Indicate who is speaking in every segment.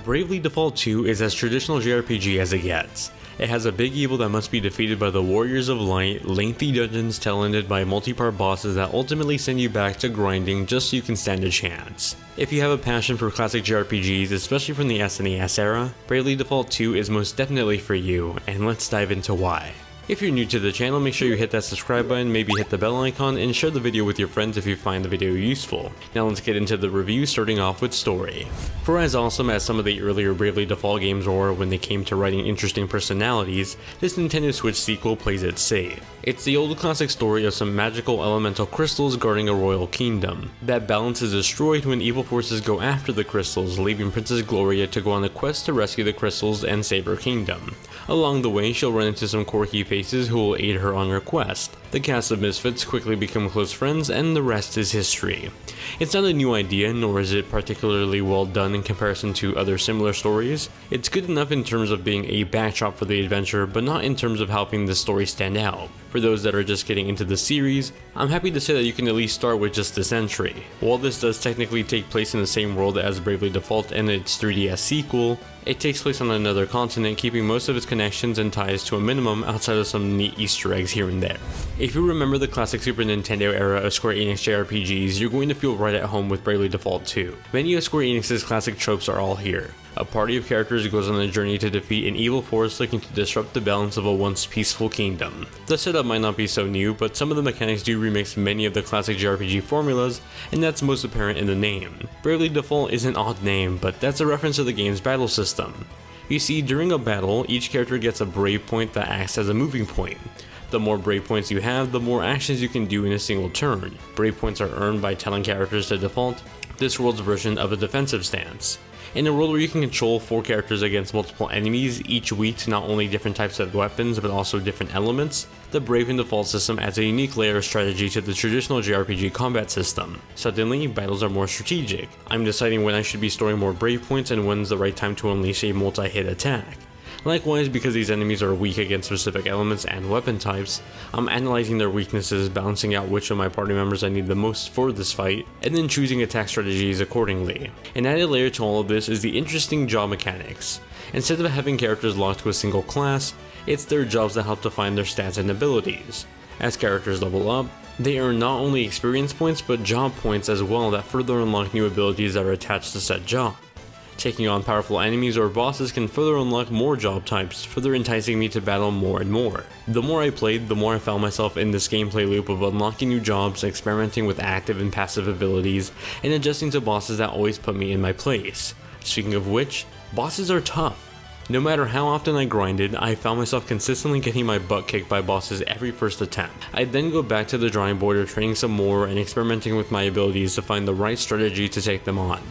Speaker 1: Bravely Default 2 is as traditional JRPG as it gets. It has a big evil that must be defeated by the Warriors of Light, lengthy dungeons talented by multi-part bosses that ultimately send you back to grinding just so you can stand a chance. If you have a passion for classic JRPGs, especially from the SNES era, Bravely Default 2 is most definitely for you, and let's dive into why. If you're new to the channel, make sure you hit that subscribe button, maybe hit the bell icon, and share the video with your friends if you find the video useful. Now let's get into the review, starting off with story. For as awesome as some of the earlier Bravely Default games were when they came to writing interesting personalities, this Nintendo Switch sequel plays it safe. It's the old classic story of some magical elemental crystals guarding a royal kingdom. That balance is destroyed when evil forces go after the crystals, leaving Princess Gloria to go on a quest to rescue the crystals and save her kingdom. Along the way, she'll run into some quirky faces who will aid her on her quest. The cast of misfits quickly become close friends, and the rest is history. It's not a new idea, nor is it particularly well done in comparison to other similar stories. It's good enough in terms of being a backdrop for the adventure, but not in terms of helping the story stand out. For those that are just getting into the series, I'm happy to say that you can at least start with just this entry. While this does technically take place in the same world as Bravely Default and its 3DS sequel, it takes place on another continent, keeping most of its connections and ties to a minimum outside of some neat Easter eggs here and there. If you remember the classic Super Nintendo era of Square Enix JRPGs, you're going to feel right at home with Bravely Default 2. Many of Square Enix's classic tropes are all here. A party of characters goes on a journey to defeat an evil force looking to disrupt the balance of a once peaceful kingdom. The setup might not be so new, but some of the mechanics do remix many of the classic JRPG formulas, and that's most apparent in the name. Bravely Default is an odd name, but that's a reference to the game's battle system. You see, during a battle, each character gets a brave point that acts as a moving point. The more brave points you have, the more actions you can do in a single turn. Brave points are earned by telling characters to default, this world's version of a defensive stance. In a world where you can control 4 characters against multiple enemies, each weak to not only different types of weapons but also different elements, the Brave and Default system adds a unique layer of strategy to the traditional JRPG combat system. Suddenly, battles are more strategic. I'm deciding when I should be storing more brave points and when's the right time to unleash a multi-hit attack. Likewise, because these enemies are weak against specific elements and weapon types, I'm analyzing their weaknesses, balancing out which of my party members I need the most for this fight, and then choosing attack strategies accordingly. An added layer to all of this is the interesting job mechanics. Instead of having characters locked to a single class, it's their jobs that help define their stats and abilities. As characters level up, they earn not only experience points but job points as well that further unlock new abilities that are attached to said job. Taking on powerful enemies or bosses can further unlock more job types, further enticing me to battle more and more. The more I played, the more I found myself in this gameplay loop of unlocking new jobs, experimenting with active and passive abilities, and adjusting to bosses that always put me in my place. Speaking of which, bosses are tough. No matter how often I grinded, I found myself consistently getting my butt kicked by bosses every first attempt. I'd then go back to the drawing board of training some more and experimenting with my abilities to find the right strategy to take them on.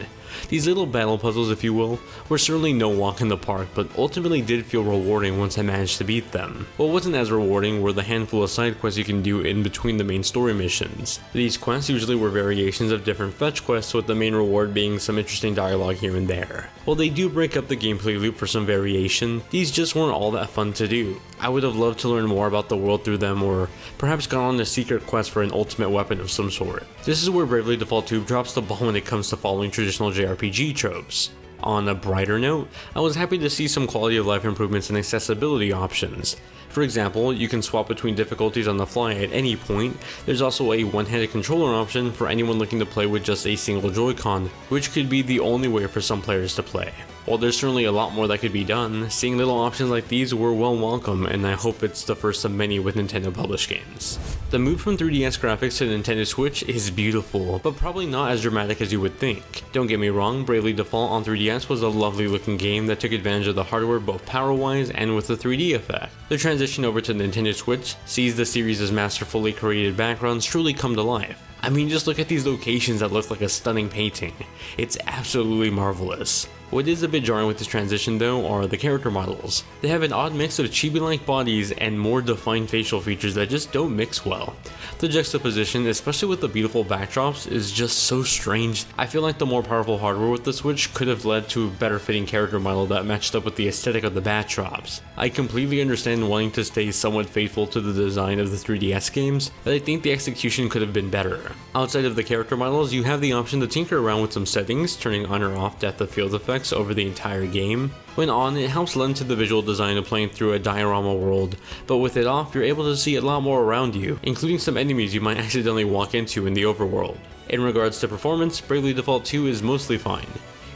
Speaker 1: These little battle puzzles, if you will, were certainly no walk in the park, but ultimately did feel rewarding once I managed to beat them. What wasn't as rewarding were the handful of side quests you can do in between the main story missions. These quests usually were variations of different fetch quests, with the main reward being some interesting dialogue here and there. While they do break up the gameplay loop for some variation, these just weren't all that fun to do. I would have loved to learn more about the world through them, or perhaps gone on a secret quest for an ultimate weapon of some sort. This is where Bravely Default 2 drops the ball when it comes to following traditional JRPG tropes. On a brighter note, I was happy to see some quality of life improvements and accessibility options. For example, you can swap between difficulties on the fly at any point. There's also a one-handed controller option for anyone looking to play with just a single Joy-Con, which could be the only way for some players to play. While there's certainly a lot more that could be done, seeing little options like these were well welcome, and I hope it's the first of many with Nintendo published games. The move from 3DS graphics to Nintendo Switch is beautiful, but probably not as dramatic as you would think. Don't get me wrong, Bravely Default on 3DS was a lovely looking game that took advantage of the hardware both power-wise and with the 3D effect. The transition over to Nintendo Switch sees the series' masterfully created backgrounds truly come to life. I mean, just look at these locations that look like a stunning painting. It's absolutely marvelous. What is a bit jarring with this transition though are the character models. They have an odd mix of chibi-like bodies and more defined facial features that just don't mix well. The juxtaposition, especially with the beautiful backdrops, is just so strange. I feel like the more powerful hardware with the Switch could have led to a better fitting character model that matched up with the aesthetic of the backdrops. I completely understand wanting to stay somewhat faithful to the design of the 3DS games, but I think the execution could have been better. Outside of the character models, you have the option to tinker around with some settings, turning on or off depth of field effects effects over the entire game. When on, it helps lend to the visual design of playing through a diorama world, but with it off, you're able to see a lot more around you, including some enemies you might accidentally walk into in the overworld. In regards to performance, Bravely Default 2 is mostly fine.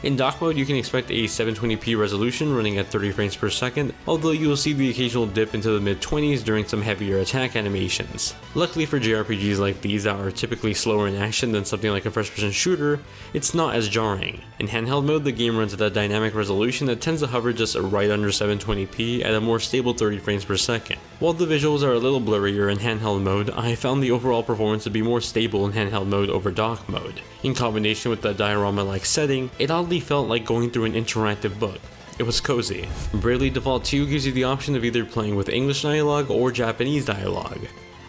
Speaker 1: In dock mode, you can expect a 720p resolution running at 30 frames per second, although you will see the occasional dip into the mid-20s during some heavier attack animations. Luckily for JRPGs like these that are typically slower in action than something like a first-person shooter, it's not as jarring. In handheld mode, the game runs at a dynamic resolution that tends to hover just right under 720p at a more stable 30 frames per second. While the visuals are a little blurrier in handheld mode, I found the overall performance to be more stable in handheld mode over dock mode. In combination with the diorama-like setting, it oddly felt like going through an interactive book. It was cozy. Bravely Default 2 gives you the option of either playing with English dialogue or Japanese dialogue.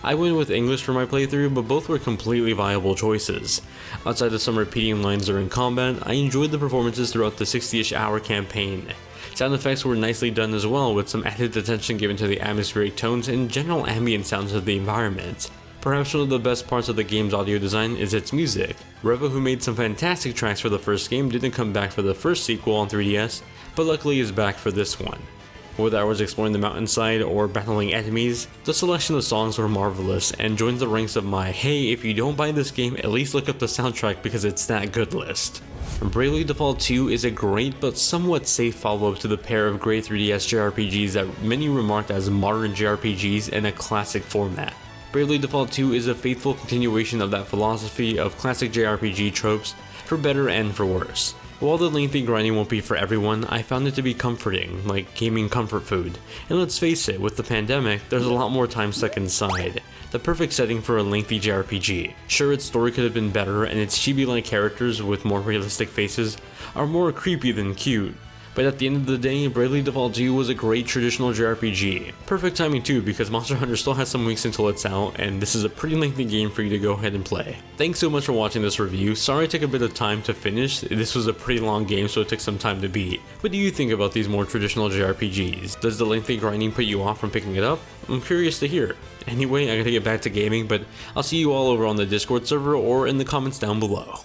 Speaker 1: I went with English for my playthrough, but both were completely viable choices. Outside of some repeating lines during combat, I enjoyed the performances throughout the 60-ish hour campaign. Sound effects were nicely done as well, with some added attention given to the atmospheric tones and general ambient sounds of the environment. Perhaps one of the best parts of the game's audio design is its music. Revo, who made some fantastic tracks for the first game, didn't come back for the first sequel on 3DS, but luckily is back for this one. Whether I was exploring the mountainside or battling enemies, the selection of songs were marvelous and joins the ranks of my "hey, if you don't buy this game, at least look up the soundtrack because it's that good" list. Bravely Default 2 is a great but somewhat safe follow-up to the pair of great 3DS JRPGs that many remarked as modern JRPGs in a classic format. Bravely Default 2 is a faithful continuation of that philosophy of classic JRPG tropes, for better and for worse. While the lengthy grinding won't be for everyone, I found it to be comforting, like gaming comfort food. And let's face it, with the pandemic, there's a lot more time stuck inside. The perfect setting for a lengthy JRPG. Sure, its story could have been better, and its chibi-like characters with more realistic faces are more creepy than cute. But at the end of the day, Bravely Default 2 was a great traditional JRPG. Perfect timing too, because Monster Hunter still has some weeks until it's out, and this is a pretty lengthy game for you to go ahead and play. Thanks so much for watching this review. Sorry it took a bit of time to finish. This was a pretty long game, so it took some time to beat. What do you think about these more traditional JRPGs? Does the lengthy grinding put you off from picking it up? I'm curious to hear. Anyway, I gotta get back to gaming, but I'll see you all over on the Discord server or in the comments down below.